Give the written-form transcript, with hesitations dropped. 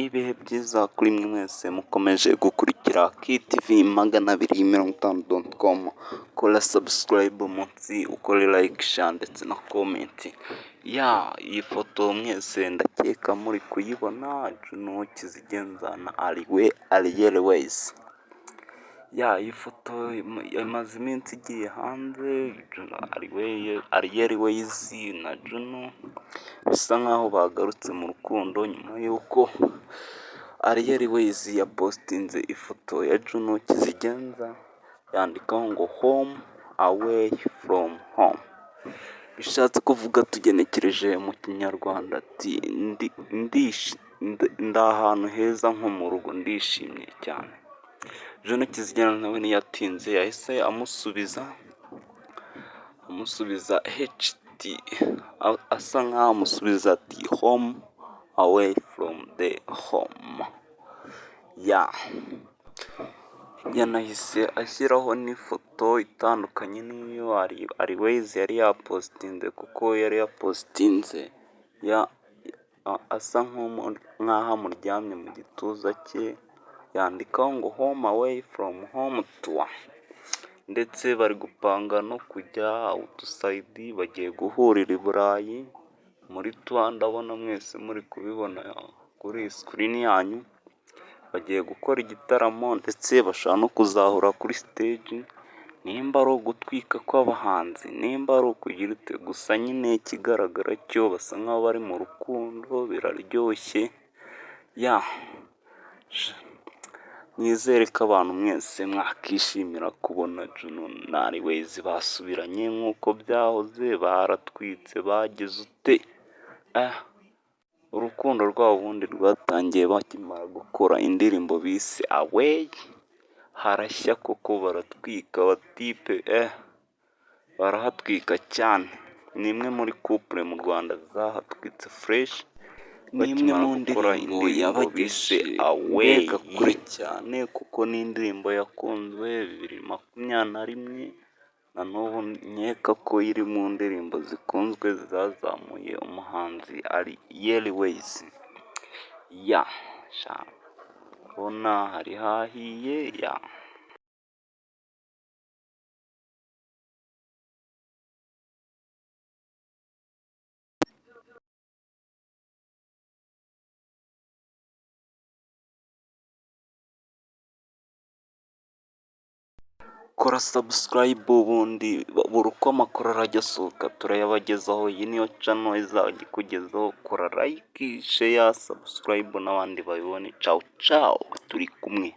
Ibihe byiza kuri mwe mwese mukomeje gukurikira KTV 250.com. Kora subscribe munsi, ukore like, share ndetse na comment. Iyi foto mwese ndakeka muri kuyibona, Juno Kizigenza na Airways. Iyi foto imaze iminsi igiye hanze, Airways na Juno bisa nkaho bagarutse mu rukundo nyuma y'uko Airways yapostinze ifoto ya Juno Kizigenza yandikaho ngo home away from home. Bishatse kuvuga tugenekereje mu kinyarwanda ati ndi ahantu heza nko mu rugo, ndishimye cyane. Juno Kizigenza nawe ntiyatinze, yahise amusubiza HT, asa nkaho amusubiza ati home away from the home. Yanahise ashyiraho n'ifoto itandukanye n'iyo Airways yari yapostinze, kuko yari yapostinze asa nk'aho amuryamye mu gituza cye, yandikaho ngo home away from home tour. Ndetse bari gupanga no kujya outside, bagiye guhurira i Burayi muri tour. Ndabona mwese muri kubibona kuri screen yanyu, bagiye gukora igitaramo ndetse bashaka no kuzahura kuri stage. Nimba ari ugutwika kw'abahanzi, nimba ari ukugira ute, gusa nyine ikigaragara cyo basa nkaho bari mu rukundo, biraryoshye. Nizere ko abantu mwese mwakishimira kubona Juno na Airways basubiranye nk'uko byahoze, baratwitse bagize ute. Urukundo rwabo ubundi rwatangiye bakimara gukora indirimbo bise Away, harashya koko baratwika abatipe, barahatwika cyane. Ni imwe muri couple mu Rwanda zahatwitse fresh, ni imwe mu ndirimbo yabagise Away kure cyane, kuko ni indirimbo yakunzwe 2021 na n'ubu nkeka ko iri mu ndirimbo zikunzwe zazamuye umuhanzi Airways. Urabona hari hahiye. Kora subscribe ubundi buri uko amakuru arajya asohoka turayabagezaho. Iyi niyo channel izajya ikugezaho. Kora like, share, subscribe n'abandi babibone. Ciao ciao, turi kumwe.